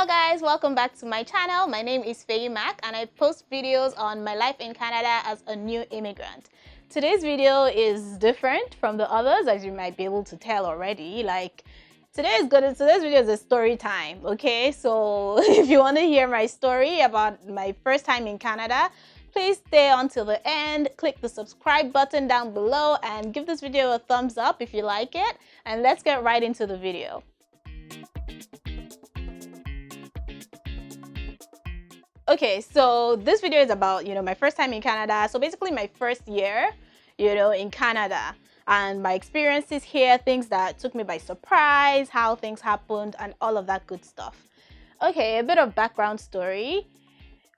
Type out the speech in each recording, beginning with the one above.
Hello guys, welcome back to my channel. My name is Feyi Mac and I post videos on my life in Canada as a new immigrant. Today's video is different from the others, as you might be able to tell already. Today's video is a story time, okay? So if you want to hear my story about my first time in Canada, please stay until the end, click the subscribe button down below and give this video a thumbs up if you like it. And let's get right into the video. Okay, so this video is about, my first time in Canada. So basically my first year, in Canada and my experiences here, things that took me by surprise, how things happened and all of that good stuff. Okay, a bit of background story.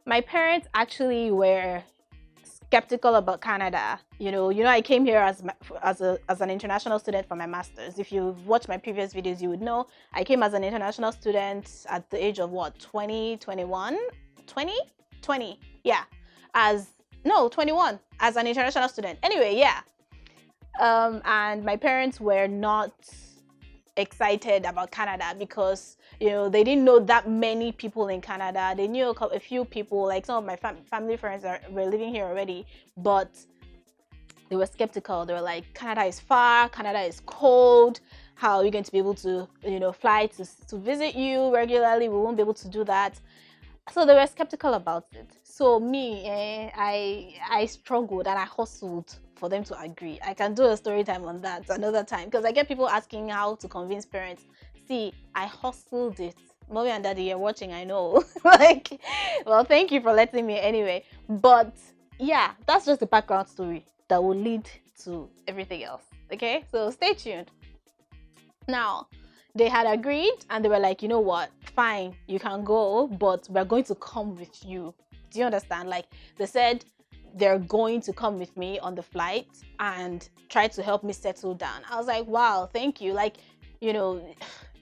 My parents actually were skeptical about Canada. I came here as an international student for my master's. If you've watched my previous videos, you would know I came as an international student at the age of what, 20, 21? 20, yeah, 21 as an international student. Anyway, yeah, and my parents were not excited about Canada because they didn't know that many people in Canada. They knew a few people, like some of my family friends were living here already, but they were skeptical. They were like, Canada is far, Canada is cold, how are we going to be able to fly to visit you regularly? We won't be able to do that. So they were skeptical about it. So me, I struggled and I hustled for them to agree. I can do a story time on that another time because I get people asking how to convince parents. See, I hustled it. Mommy and daddy, you're watching, I know. Well, thank you for letting me anyway. But yeah, that's just the background story that will lead to everything else. Okay, so stay tuned. Now, they had agreed and they were like, you know what, fine, you can go, but we're going to come with you. Do you understand? Like, they said they're going to come with me on the flight and try to help me settle down. I was like, wow, thank you.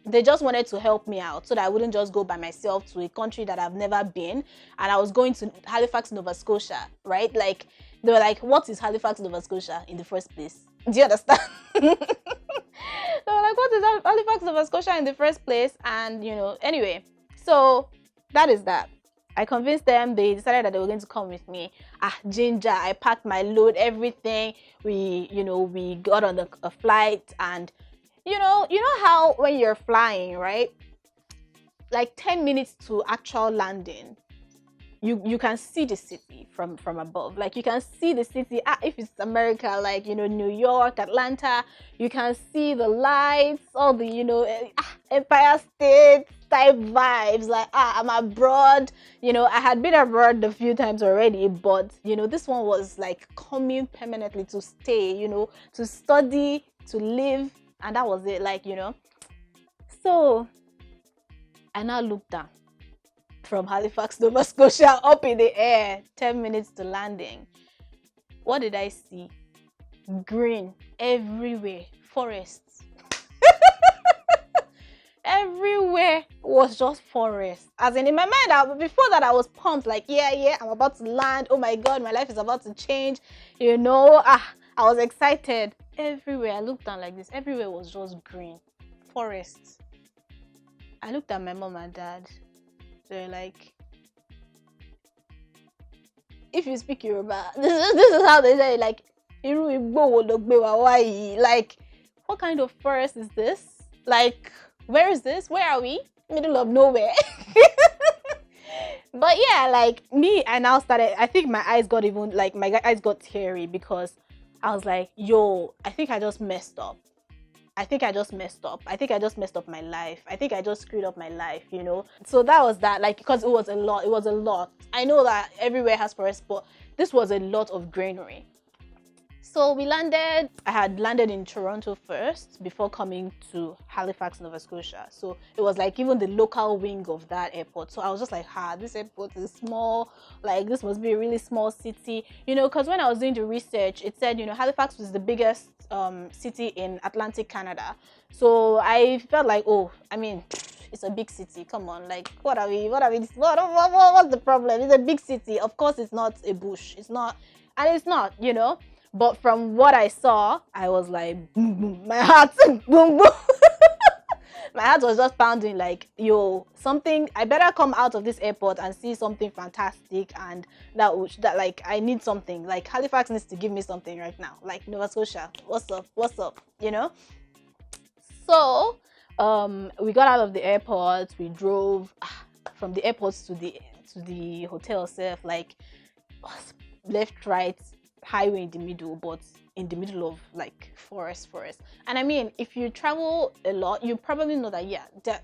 They just wanted to help me out so that I wouldn't just go by myself to a country that I've never been. And I was going to Halifax, Nova Scotia, right? Like, they were like, what is Halifax, Nova Scotia in the first place? Do you understand? They were like, what is Halifax, Nova Scotia in the first place? And, anyway, so that is that. I convinced them. They decided that they were going to come with me. Ginger, I packed my load, everything. We got on a flight and, you know how when you're flying, right? Like 10 minutes to actual landing, you can see the city from above. Like, you can see the city. If it's America, like, New York, Atlanta, you can see the lights, all the, Empire State type vibes. Like, I'm abroad. I had been abroad a few times already, but, this one was like coming permanently to stay, to study, to live. And that was it, So I now looked down from Halifax, Nova Scotia, up in the air, 10 minutes to landing. What did I see? Green everywhere, forests. Everywhere was just forest. As in my mind, before that, I was pumped, like, yeah, I'm about to land. Oh my God, my life is about to change. I was excited. Everywhere, I looked down like this. Everywhere was just green, forests. I looked at my mom and dad. They're like, if you speak Yoruba, this is how they say, like, like, what kind of forest is this? Like, where is this? Where are we? Middle of nowhere. But yeah, like me, I now started, I think my eyes got teary because I was like, yo, I think I just messed up. I think I just messed up my life. I think I just screwed up my life, So that was that, like, because it was a lot. I know that everywhere has forests, but this was a lot of greenery. So we landed. I had landed in Toronto first before coming to Halifax, Nova Scotia. So it was like even the local wing of that airport. So I was just like, this airport is small. Like, this must be a really small city, because when I was doing the research, it said, Halifax was the biggest city in Atlantic Canada. So I felt like, it's a big city. Come on, like, what's the problem? It's a big city. Of course, it's not a bush. It's not. But from what I saw, I was like, boom, boom. My heart said boom, boom. My heart was just pounding like, yo, something, I better come out of this airport and see something fantastic, and that like I need something. Like Halifax needs to give me something right now. Like Nova Scotia, what's up? What's up? You know? So we got out of the airport, we drove from the airport to the hotel itself, like left, right, highway in the middle, but in the middle of like forest. And I mean, if you travel a lot, you probably know that, yeah, there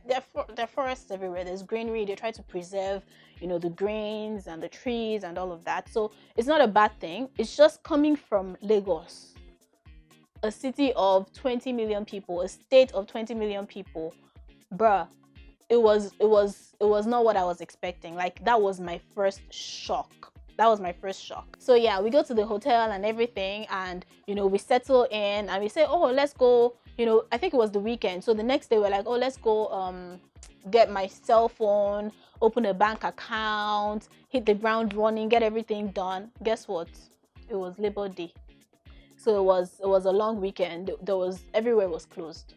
are forests everywhere. There's greenery. They try to preserve, you know, the greens and the trees and all of that. So it's not a bad thing. It's just coming from Lagos, a city of 20 million people, a state of 20 million people, bruh. It was not what I was expecting. Like, that was my first shock. So yeah, we go to the hotel and everything, and you know, we settle in and we say, oh, let's go, you know, I think it was the weekend. So the next day we're like, oh, let's go get my cell phone, open a bank account, hit the ground running, get everything done. Guess what? It was Labor Day. So it was a long weekend. Everywhere was closed.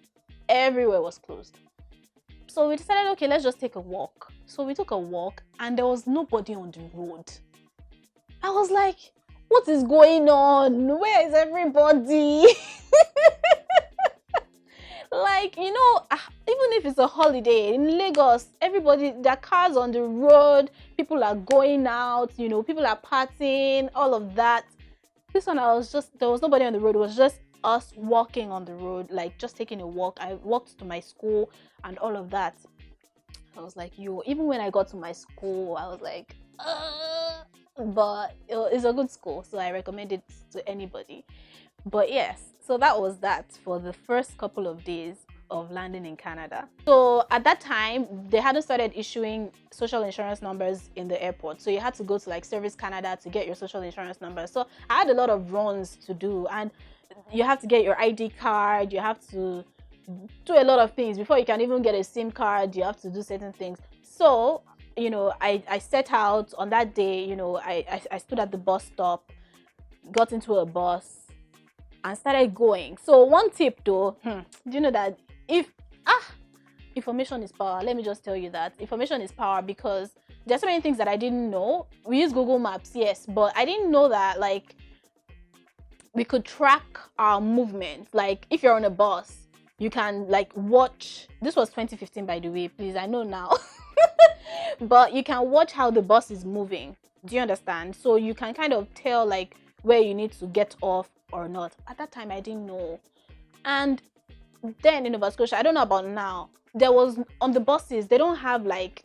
So we decided, okay, let's just take a walk. So we took a walk and there was nobody on the road. I was like, what is going on? Where is everybody? Like, you know, even if it's a holiday in Lagos, everybody, their cars on the road, people are going out, you know, people are partying, all of that. This one, there was nobody on the road. It was just us walking on the road, like just taking a walk. I walked to my school and all of that. I was like, yo, even when I got to my school, I was like, but it's a good school, so I recommend it to anybody. But yes, so that was that for the first couple of days of landing in Canada. So at that time, they hadn't started issuing social insurance numbers in the airport. So you had to go to like Service Canada to get your social insurance number. So I had a lot of runs to do, and you have to get your ID card, you have to do a lot of things before you can even get a SIM card. You have to do certain things. So, you know, I set out on that day. You know, I stood at the bus stop, got into a bus and started going. So one tip though, do you know that information is power? Let me just tell you that information is power, because there's so many things that I didn't know. We use Google Maps, yes, but I didn't know that like we could track our movement. Like if you're on a bus, you can like watch. This was 2015, by the way, please, I know now. But you can watch how the bus is moving. Do you understand? So you can kind of tell like where you need to get off or not. At that time, I didn't know. And then in Nova Scotia, I don't know about now, there was on the buses, they don't have like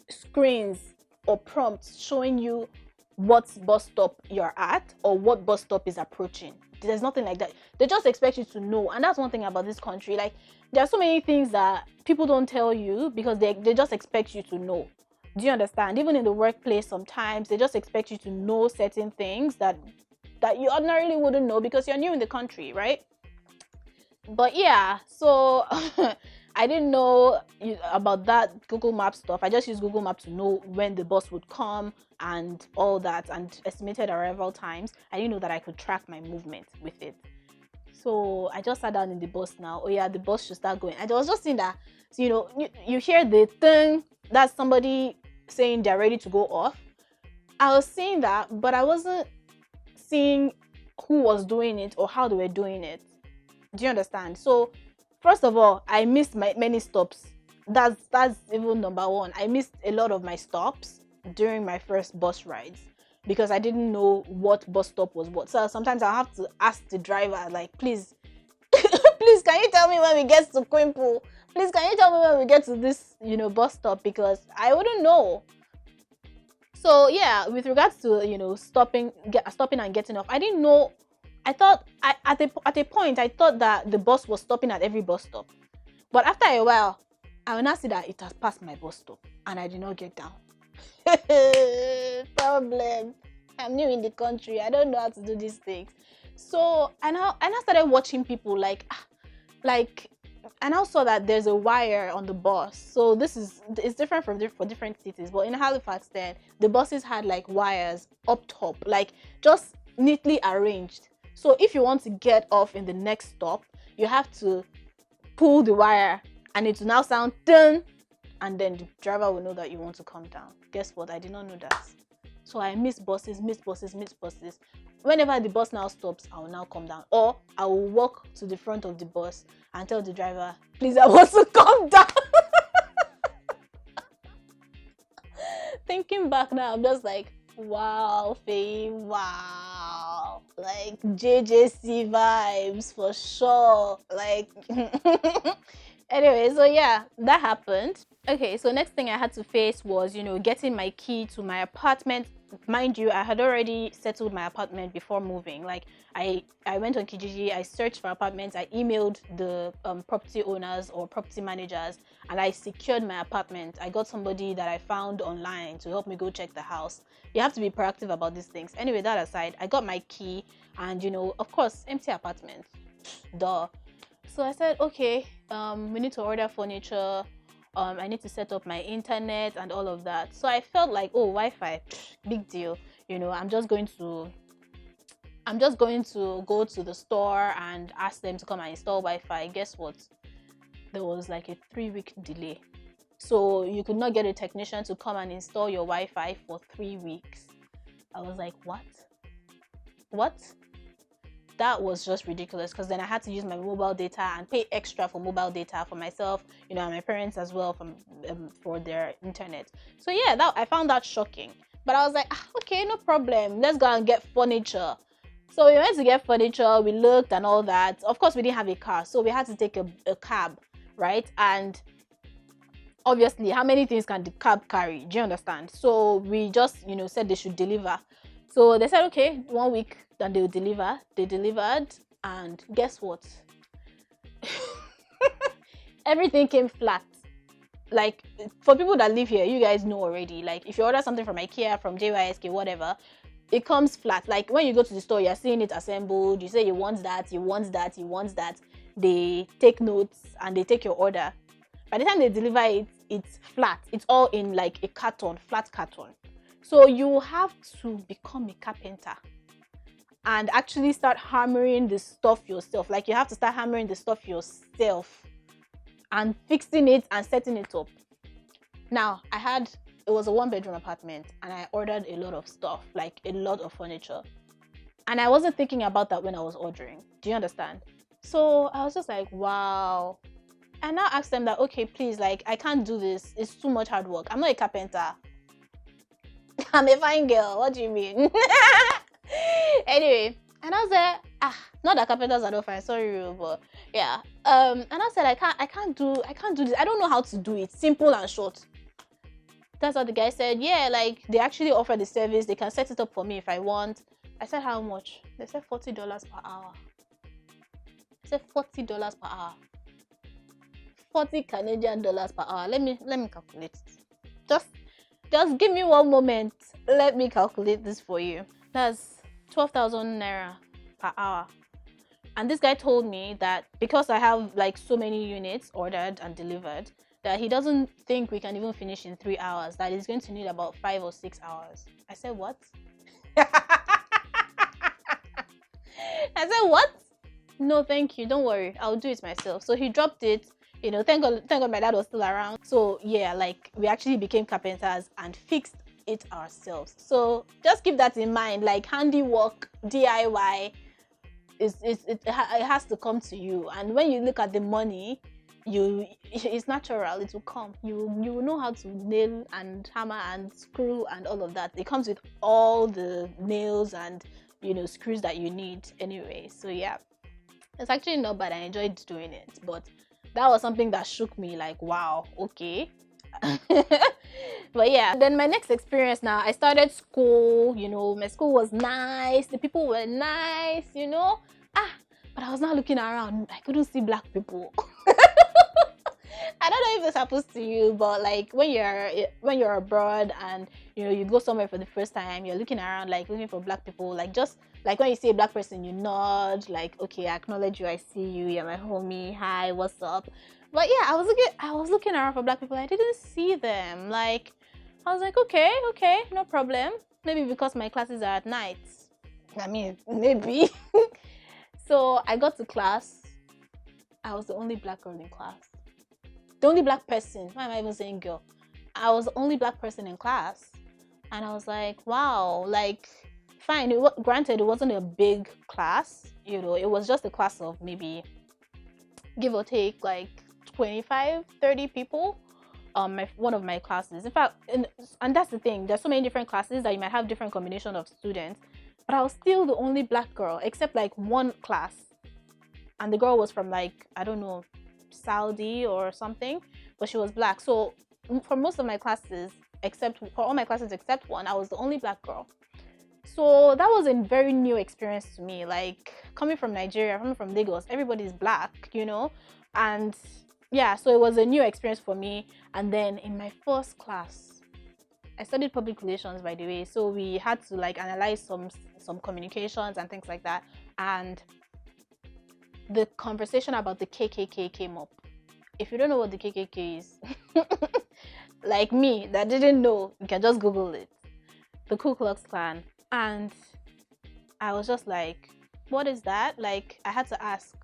screens or prompts showing you what bus stop you're at or what bus stop is approaching. There's nothing like that. They just expect you to know. And that's one thing about this country. Like, there are so many things that people don't tell you because they just expect you to know. Do you understand? Even in the workplace, sometimes they just expect you to know certain things that you ordinarily wouldn't know because you're new in the country, right? But yeah, so I didn't know about that Google Maps stuff. I just used Google Maps to know when the bus would come and all that, and estimated arrival times. I didn't know that I could track my movement with it. So I just sat down in the bus now. Oh yeah, the bus should start going. I was just seeing that, so, you know, you hear the thing, that's somebody saying they're ready to go off. I was seeing that, but I wasn't seeing who was doing it or how they were doing it. Do you understand? So first of all, I missed many stops. That's even number one. I missed a lot of my stops during my first bus rides because I didn't know what bus stop was what. So sometimes I'll have to ask the driver, like, please, please, can you tell me when we get to Quimpo? Please, can you tell me when we get to this, you know, bus stop? Because I wouldn't know. So yeah, with regards to, you know, stopping and getting off, I didn't know. I thought at a point I thought that the bus was stopping at every bus stop, but after a while, I will now see that it has passed my bus stop and I did not get down. Problem. I'm new in the country. I don't know how to do these things. So I now started watching people like I now saw that there's a wire on the bus. So it's different for different cities, but in Halifax, then the buses had like wires up top, like just neatly arranged. So if you want to get off in the next stop, you have to pull the wire and it will now sound dun, and then the driver will know that you want to come down. Guess what? I did not know that. So I miss buses. Whenever the bus now stops, I will now come down, or I will walk to the front of the bus and tell the driver, please, I want to come down. Thinking back now, I'm just like, wow, Feyi, wow, like JJC vibes for sure. Like, anyway, so yeah, that happened. Okay, so next thing I had to face was, getting my key to my apartment. Mind you, I had already settled my apartment before moving. Like, I went on Kijiji, I searched for apartments, I emailed the property owners or property managers, and I secured my apartment. I got somebody that I found online to help me go check the house. You have to be proactive about these things. Anyway, that aside, I got my key, and of course, empty apartment. Duh. So I said, okay, we need to order furniture. I need to set up my internet and all of that. So I felt like, oh, Wi-Fi, big deal. I'm just going to go to the store and ask them to come and install Wi-Fi. Guess what? There was like a 3-week delay. So you could not get a technician to come and install your Wi-Fi for 3 weeks. I was like, what? That was just ridiculous, because then I had to use my mobile data and pay extra for mobile data for myself, and my parents as well for their internet. So yeah, I found that shocking. But I was like, okay, no problem. Let's go and get furniture. So we went to get furniture. We looked and all that. Of course, we didn't have a car, so we had to take a cab, right? And obviously, how many things can the cab carry? Do you understand? So we just, said they should deliver. So they said, okay, 1 week, then they'll deliver. They delivered, and guess what? Everything came flat. Like, for people that live here, you guys know already. Like, if you order something from IKEA, from JYSK, whatever, it comes flat. Like, when you go to the store, you're seeing it assembled. You say you want that. They take notes and they take your order. By the time they deliver it, it's flat. It's all in like a carton, flat carton. So you have to become a carpenter and actually start hammering the stuff yourself. Like, you have to start hammering the stuff yourself and fixing it and setting it up. Now, it was a 1-bedroom apartment, and I ordered a lot of stuff, like a lot of furniture. And I wasn't thinking about that when I was ordering. Do you understand? So I was just like, wow. I now asked them that, okay, please, like, I can't do this. It's too much hard work. I'm not a carpenter. I'm a fine girl. What do you mean? Anyway, and I was like, not that carpenters are not fine, sorry, but yeah. And I said, I can't do this. I don't know how to do it. Simple and short. That's what the guy said. Yeah, like, they actually offer the service. They can set it up for me if I want. I said, how much? They said $40 per hour. I said $40 per hour. 40 Canadian dollars per hour. Let me calculate it. Just give me one moment. Let me calculate this for you. That's 12,000 naira per hour. And this guy told me that because I have like so many units ordered and delivered, that he doesn't think we can even finish in 3 hours, that he's going to need about 5 or 6 hours. I said, what? I said, what? No, thank you. Don't worry. I'll do it myself. So he dropped it. Thank God my dad was still around. So yeah, like, we actually became carpenters and fixed it ourselves. So just keep that in mind. Like, handiwork, DIY, it has to come to you. And when you look at the money, it's natural. It will come. You will know how to nail and hammer and screw and all of that. It comes with all the nails and screws that you need anyway. So yeah, it's actually not bad. I enjoyed doing it, but that was something that shook me, like, wow, okay. But yeah, then my next experience, now I started school. My school was nice, the people were nice, but I was not looking around. I couldn't see black people. I don't know if this happens to you, but like, when you're abroad and you go somewhere for the first time, you're looking around, like, looking for black people. Like, just like when you see a black person, you nod, like, okay, I acknowledge you, I see you, you're my homie, hi, what's up? But yeah, I was looking around for black people. I didn't see them. Like, I was like, okay, no problem. Maybe because my classes are at night. I mean, maybe. So I got to class. I was the only black girl in class. the only black person. Why am I even saying girl? I was the only black person in class. And I was like, wow, like, fine. Granted, it wasn't a big class, you know, it was just a class of maybe, give or take, like 25, 30 people. One of my classes. In fact, and that's the thing, there's so many different classes that you might have different combination of students. But I was still the only black girl, except like one class. And the girl was from like, I don't know, Saudi or something, but she was black. So for most of my classes, for all my classes except one, I was the only black girl. So that was a very new experience to me. Like, coming from Nigeria, coming from Lagos, everybody's black, you know? And yeah, so it was a new experience for me. And then in my first class, I studied public relations, by the way. So we had to like analyze some communications and things like that. And the conversation about the KKK came up. If you don't know what the KKK is, like me that didn't know, you can just Google it. The Ku Klux Klan. And I was just like, what is that? Like, I had to ask,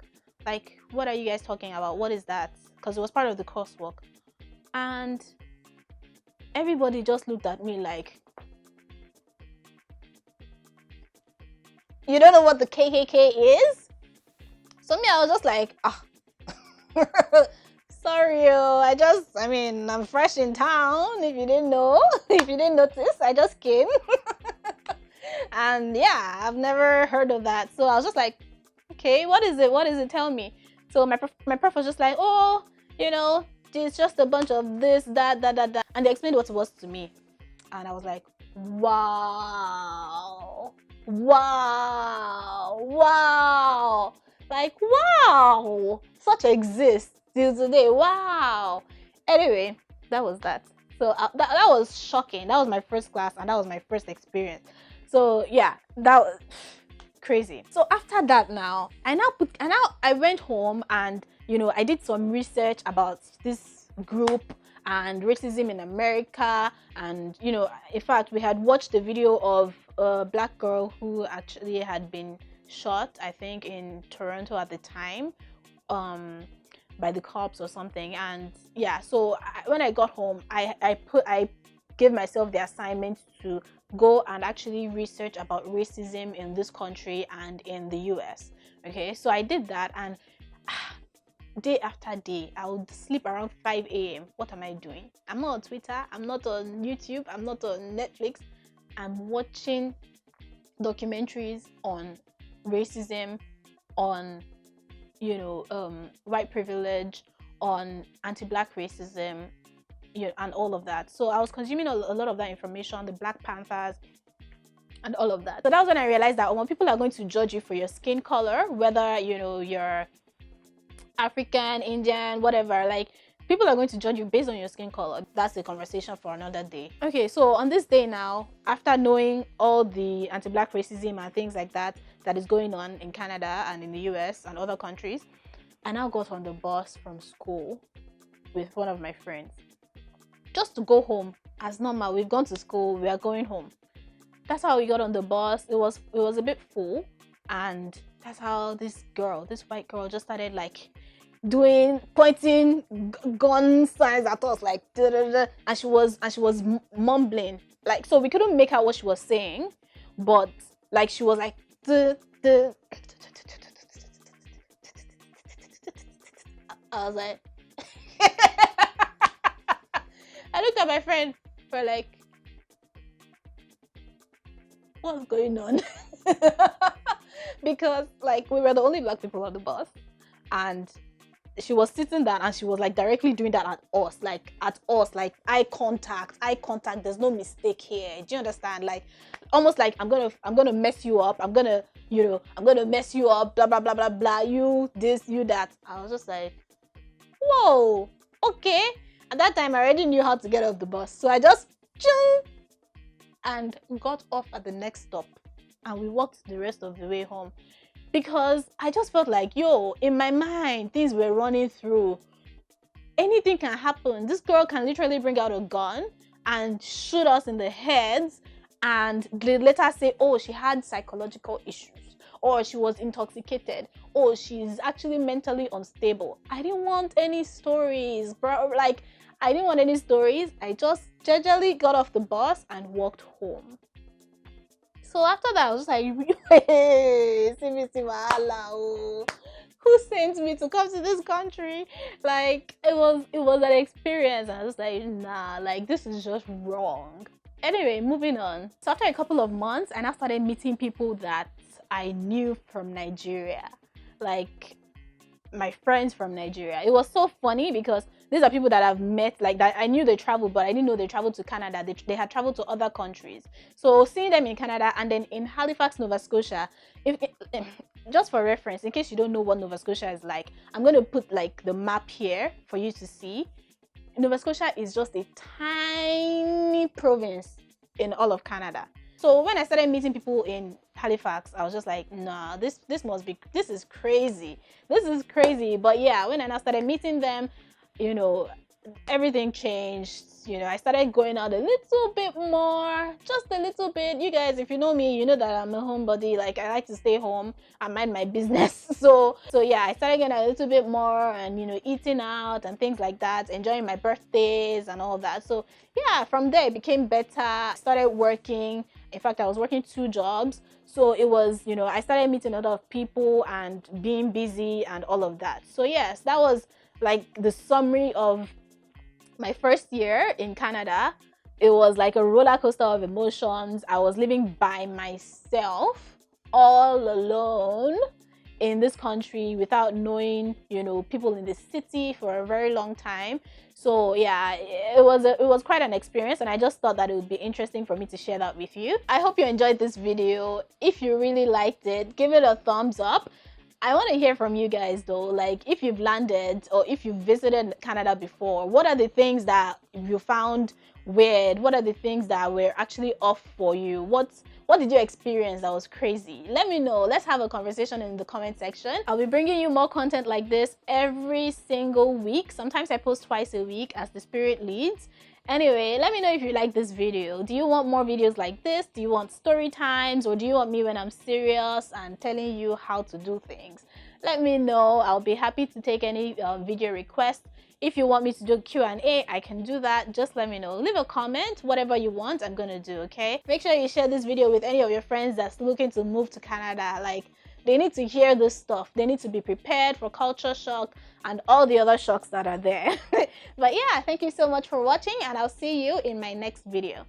like, what are you guys talking about? What is that? Because it was part of the coursework. And everybody just looked at me like, you don't know what the KKK is? So me, I was just like, sorry, I'm fresh in town. If you didn't know, if you didn't notice, I just came. And yeah, I've never heard of that. So I was just like, okay, what is it? What is it? Tell me. So my prof was just like, oh, you know, it's just a bunch of this, that. And they explained what it was to me. And I was like, wow. Like, wow, such exists till today. Wow. Anyway, that was that. So that was shocking. That was my first class, and that was my first experience. So yeah, that was crazy. So after that, now I went home, and you know, I did some research about this group and racism in America. And you know, in fact, we had watched the video of a black girl who actually had been shot, I think in Toronto at the time, by the cops or something. And yeah, so when I got home, I gave myself the assignment to go and actually research about racism in this country and in the US. Okay, so I did that, and day after day, I would sleep around 5 a.m. What am I doing? I'm not on Twitter, I'm not on YouTube, I'm not on Netflix. I'm watching documentaries on racism, on, you know, white privilege, on anti-black racism, you know, and all of that. So I was consuming a lot of that information, the Black Panthers and all of that. So that was when I realized that when people are going to judge you for your skin color, whether, you know, you're African, Indian, whatever, like, people are going to judge you based on your skin color. That's a conversation for another day. Okay, so on this day now, after knowing all the anti-black racism and things like that is going on in Canada and in the US and other countries, I now got on the bus from school with one of my friends just to go home as normal. We've gone to school, we are going home. That's how we got on the bus. It was a bit full, and that's how this white girl just started like pointing gun signs at us, like da, da, da, and she was mumbling, like, so we couldn't make out what she was saying, but like she was like I was like I looked at my friend for like, what's going on? Because like we were the only black people on the bus, and she was sitting down and she was like directly doing that at us, like eye contact. There's no mistake here. Do you understand? Like, almost like I'm gonna mess you up. I'm gonna mess you up. Blah blah blah blah blah. You this, you that. I was just like, whoa, okay. At that time, I already knew how to get off the bus, so I just and got off at the next stop, and we walked the rest of the way home. Because I just felt like, in my mind, things were running through. Anything can happen. This girl can literally bring out a gun and shoot us in the heads, and later say, oh, she had psychological issues, or she was intoxicated, or she's actually mentally unstable. I didn't want any stories, bro. Like, I didn't want any stories. I just gingerly got off the bus and walked home. So after that, I was just like, hey, CBC wahala, oh. Who sent me to come to this country? Like, it was an experience. And I was like, nah, like, this is just wrong. Anyway, moving on. So after a couple of months, I now started meeting people that I knew from Nigeria. Like, my friends from Nigeria. It was so funny because these are people that I've met, like, that I knew they traveled, but I didn't know they traveled to Canada. They had traveled to other countries. So seeing them in Canada and then in Halifax, Nova Scotia, just for reference, in case you don't know what Nova Scotia is like, I'm going to put like the map here for you to see. Nova Scotia is just a tiny province in all of Canada. So when I started meeting people in Halifax, I was just like, nah, this is crazy. This is crazy. But yeah, when I now started meeting them, you know, everything changed. You know, I started going out a little bit more, just a little bit. You guys, if you know me, you know that I'm a homebody. Like, I like to stay home and mind my business. So yeah, I started getting a little bit more and, you know, eating out and things like that, enjoying my birthdays and all that. So yeah, from there it became better. I started working. In fact, I was working 2 jobs. So it was, you know, I started meeting a lot of people and being busy and all of that. So yes, that was like the summary of my first year in Canada. It was like a roller coaster of emotions. I was living by myself, all alone in this country without knowing, you know, people in the city for a very long time. So yeah, it was quite an experience, and I just thought that it would be interesting for me to share that with you. I hope you enjoyed this video. If you really liked it, give it a thumbs up. I want to hear from you guys though, like if you've landed or if you've visited Canada before, what are the things that you found weird? What are the things that were actually off for you? What did you experience that was crazy? Let me know. Let's have a conversation in the comment section. I'll be bringing you more content like this every single week. Sometimes I post twice a week as the spirit leads. Anyway, let me know if you like this video. Do you want more videos like this? Do you want story times, or do you want me when I'm serious and telling you how to do things? Let me know. I'll be happy to take any video requests. If you want me to do Q&A, I can do that. Just let me know. Leave a comment, whatever you want, I'm gonna do, okay? Make sure you share this video with any of your friends that's looking to move to Canada. Like, they need to hear this stuff. They need to be prepared for culture shock and all the other shocks that are there. But yeah, thank you so much for watching, and I'll see you in my next video.